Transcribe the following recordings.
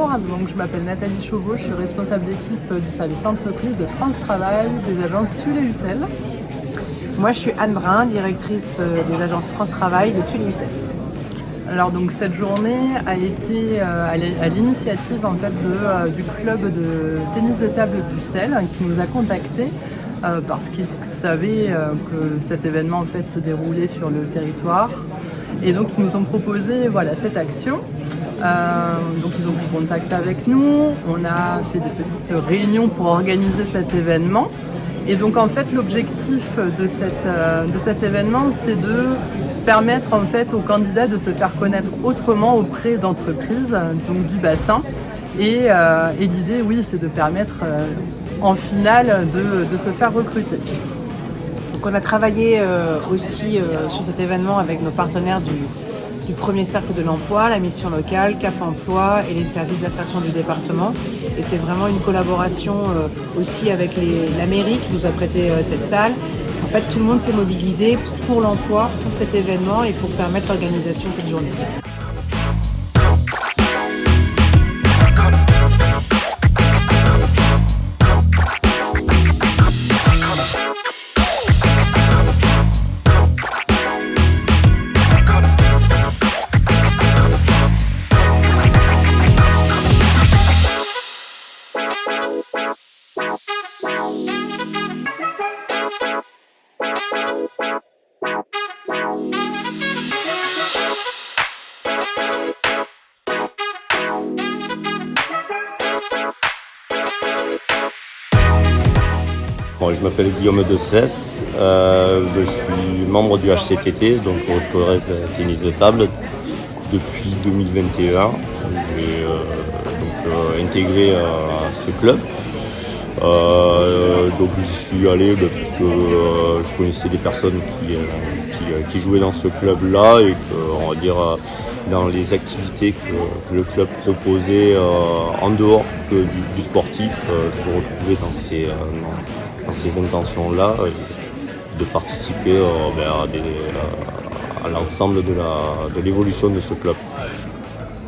Bonjour, donc je m'appelle Nathalie Chauveau, je suis responsable d'équipe du service entreprise de France Travail des agences Tulle et Ussel. Moi je suis Anne Brun, directrice des agences France Travail de Tulle et Ussel. Alors donc cette journée a été à l'initiative en fait du club de tennis de table d'Ussel qui nous a contactés parce qu'ils savaient que cet événement en fait se déroulait sur le territoire et donc ils nous ont proposé cette action. Donc ils ont pris contact avec nous, on a fait des petites réunions pour organiser cet événement. Et donc en fait l'objectif de cet événement c'est de permettre en fait aux candidats de se faire connaître autrement auprès d'entreprises donc du bassin et l'idée c'est de permettre en finale de se faire recruter. Donc on a travaillé aussi sur cet événement avec nos partenaires du premier cercle de l'emploi, la mission locale, Cap Emploi et les services d'insertion du département. Et c'est vraiment une collaboration aussi avec la mairie qui nous a prêté cette salle. En fait, tout le monde s'est mobilisé pour l'emploi, pour cet événement et pour permettre l'organisation de cette journée. Bon, je m'appelle Guillaume de Cesse, je suis membre du HCTT, donc Haute Corrèze Tennis de Table, depuis 2021. J'ai intégré ce club. Donc j'y suis allé parce que je connaissais des personnes qui jouaient dans ce club-là et que, on va dire, dans les activités que le club proposait en dehors du sportif, je me retrouvais dans ces intentions-là de participer à l'ensemble de l'évolution de ce club.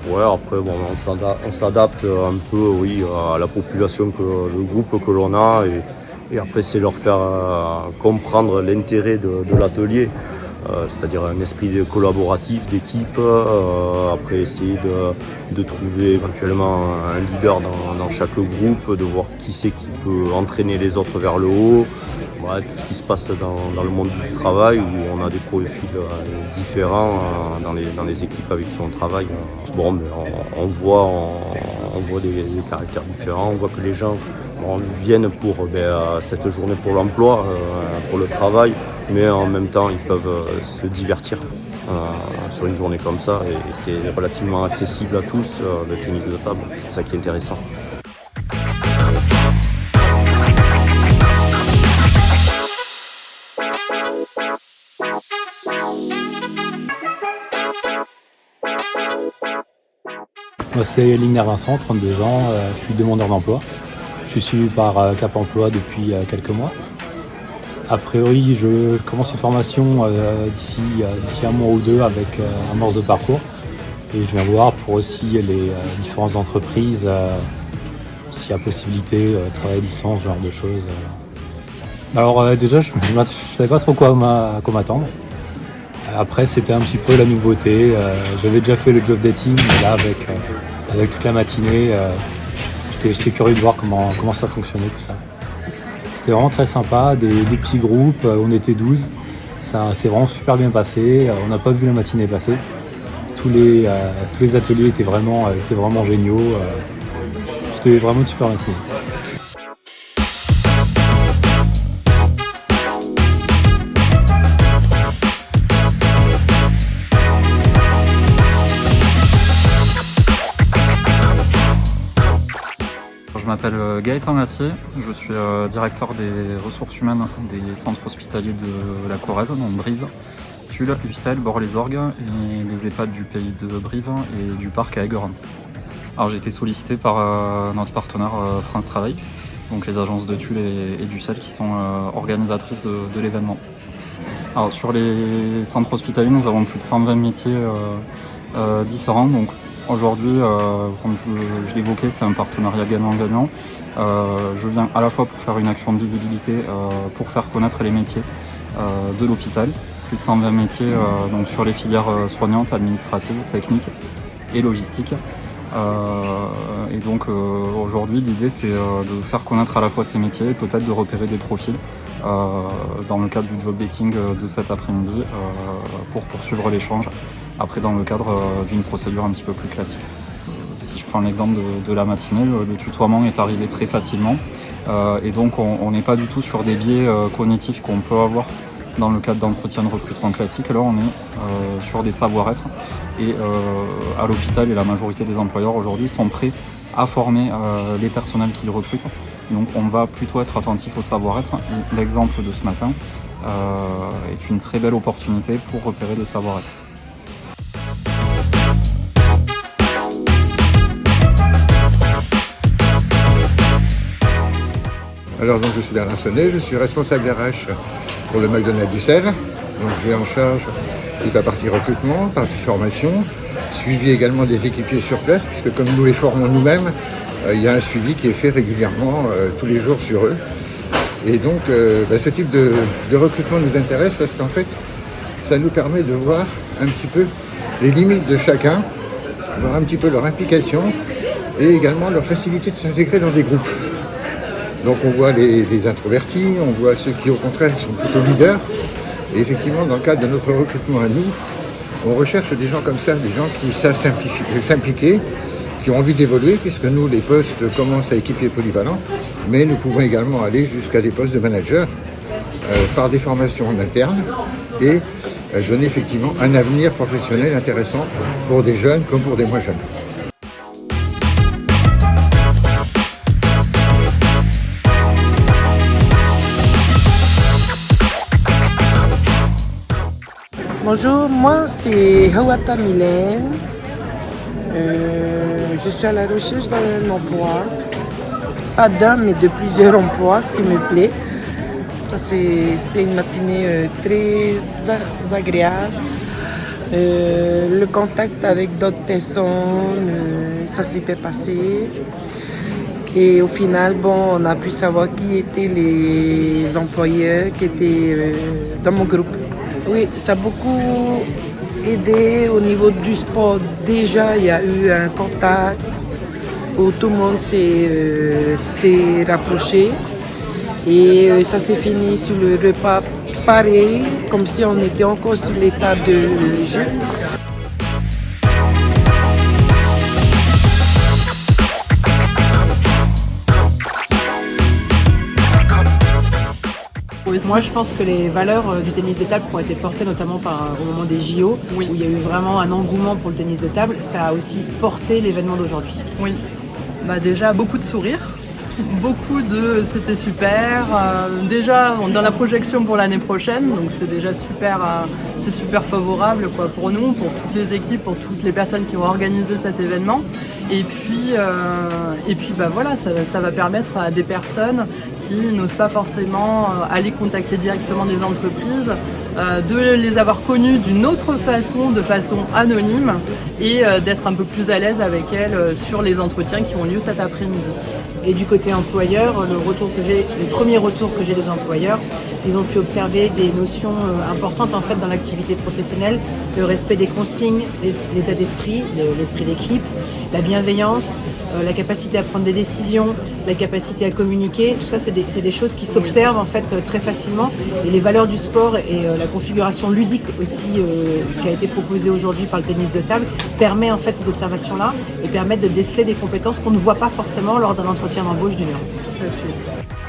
Ouais, après on s'adapte un peu à la population, le groupe que l'on a et après c'est leur faire comprendre l'intérêt de l'atelier. C'est-à-dire un esprit collaboratif, d'équipe, après essayer de trouver éventuellement un leader dans chaque groupe, de voir qui c'est qui peut entraîner les autres vers le haut. Voilà, tout ce qui se passe dans le monde du travail où on a des profils différents dans les équipes avec qui on travaille. Bon, on voit des caractères différents, on voit que les gens viennent pour cette journée pour l'emploi, pour le travail, mais en même temps ils peuvent se divertir sur une journée comme ça et c'est relativement accessible à tous, le tennis de table, c'est ça qui est intéressant. Moi c'est Ligner Vincent, 32 ans, je suis demandeur d'emploi. Je suis suivi par Cap Emploi depuis quelques mois. A priori, je commence une formation d'ici un mois ou deux avec amorce de parcours. Et je viens voir pour aussi les différentes entreprises, s'il y a possibilité, travail à distance, ce genre de choses. Alors déjà, je ne savais pas trop quoi m'attendre. Après, c'était un petit peu la nouveauté. J'avais déjà fait le job dating, mais là, avec toute la matinée, j'étais curieux de voir comment ça fonctionnait, tout ça. C'était vraiment très sympa, des petits groupes, on était 12. Ça s'est vraiment super bien passé, on n'a pas vu la matinée passer. Tous les ateliers étaient vraiment géniaux. C'était vraiment une super matinée. Je m'appelle Gaëtan Massier, je suis directeur des ressources humaines des centres hospitaliers de la Corrèze, donc Brive, Tulle, Ussel, Bord-les-Orgues et des EHPAD du pays de Brive et du parc à Aigueron. Alors j'ai été sollicité par notre partenaire France Travail, donc les agences de Tulle et d'Ussel qui sont organisatrices de l'événement. Alors sur les centres hospitaliers, nous avons plus de 120 métiers différents, donc Aujourd'hui, comme je l'évoquais, c'est un partenariat gagnant-gagnant. Je viens à la fois pour faire une action de visibilité, pour faire connaître les métiers de l'hôpital. Plus de 120 métiers donc sur les filières soignantes, administratives, techniques et logistiques. Et donc aujourd'hui, l'idée c'est de faire connaître à la fois ces métiers et peut-être de repérer des profils dans le cadre du job dating de cet après-midi pour poursuivre l'échange. Après, dans le cadre d'une procédure un petit peu plus classique. Si je prends l'exemple de la matinée, le tutoiement est arrivé très facilement. Et donc, on n'est pas du tout sur des biais cognitifs qu'on peut avoir dans le cadre d'entretien de recrutement classique. Là, on est sur des savoir-être. Et à l'hôpital, et la majorité des employeurs aujourd'hui sont prêts à former les personnels qu'ils recrutent. Donc, on va plutôt être attentif au savoir-être. Et l'exemple de ce matin est une très belle opportunité pour repérer des savoir-être. Alors donc je suis Bernard Sonnet, je suis responsable RH pour le McDonald's d'Ussel. Donc j'ai en charge toute la partie recrutement, partie formation, suivi également des équipiers sur place, puisque comme nous les formons nous-mêmes, il y a un suivi qui est fait régulièrement tous les jours sur eux. Et donc ce type de recrutement nous intéresse parce qu'en fait ça nous permet de voir un petit peu les limites de chacun, voir un petit peu leur implication et également leur facilité de s'intégrer dans des groupes. Donc on voit les introvertis, on voit ceux qui au contraire sont plutôt leaders. Et effectivement, dans le cadre de notre recrutement à nous, on recherche des gens comme ça, des gens qui savent s'impliquer, qui ont envie d'évoluer, puisque nous, les postes commencent à équipier polyvalents, mais nous pouvons également aller jusqu'à des postes de manager par des formations en interne et donner effectivement un avenir professionnel intéressant pour des jeunes comme pour des moins jeunes. Bonjour, moi c'est Hawata Mylène. Je suis à la recherche d'un emploi. Pas d'un, mais de plusieurs emplois, ce qui me plaît. C'est une matinée très agréable. Le contact avec d'autres personnes, ça s'est bien passé. Et au final, on a pu savoir qui étaient les employeurs qui étaient dans mon groupe. Oui, ça a beaucoup aidé au niveau du sport. Déjà, il y a eu un contact où tout le monde s'est rapproché. Et ça s'est fini sur le repas pareil, comme si on était encore sur l'état de jeu. Moi, je pense que les valeurs du tennis de table qui ont été portées notamment au moment des JO, où il y a eu vraiment un engouement pour le tennis de table, ça a aussi porté l'événement d'aujourd'hui. Oui, déjà beaucoup de sourires, beaucoup de c'était super. Déjà dans la projection pour l'année prochaine, donc c'est déjà super, c'est super favorable pour nous, pour toutes les équipes, pour toutes les personnes qui vont organiser cet événement. Et puis voilà, ça va permettre à des personnes qui n'osent pas forcément aller contacter directement des entreprises, de les avoir connues d'une autre façon, de façon anonyme, et d'être un peu plus à l'aise avec elles sur les entretiens qui ont lieu cet après-midi. Et du côté employeur, les premiers retours que j'ai des employeurs, ils ont pu observer des notions importantes en fait dans l'activité professionnelle, le respect des consignes, l'état d'esprit, l'esprit d'équipe, la bienveillance, la capacité à prendre des décisions, la capacité à communiquer. Tout ça, c'est des choses qui s'observent en fait très facilement. Et les valeurs du sport et la configuration ludique aussi qui a été proposée aujourd'hui par le tennis de table permet en fait ces observations-là et permet de déceler des compétences qu'on ne voit pas forcément lors d'un entretien d'embauche d'une heure. Tout à fait.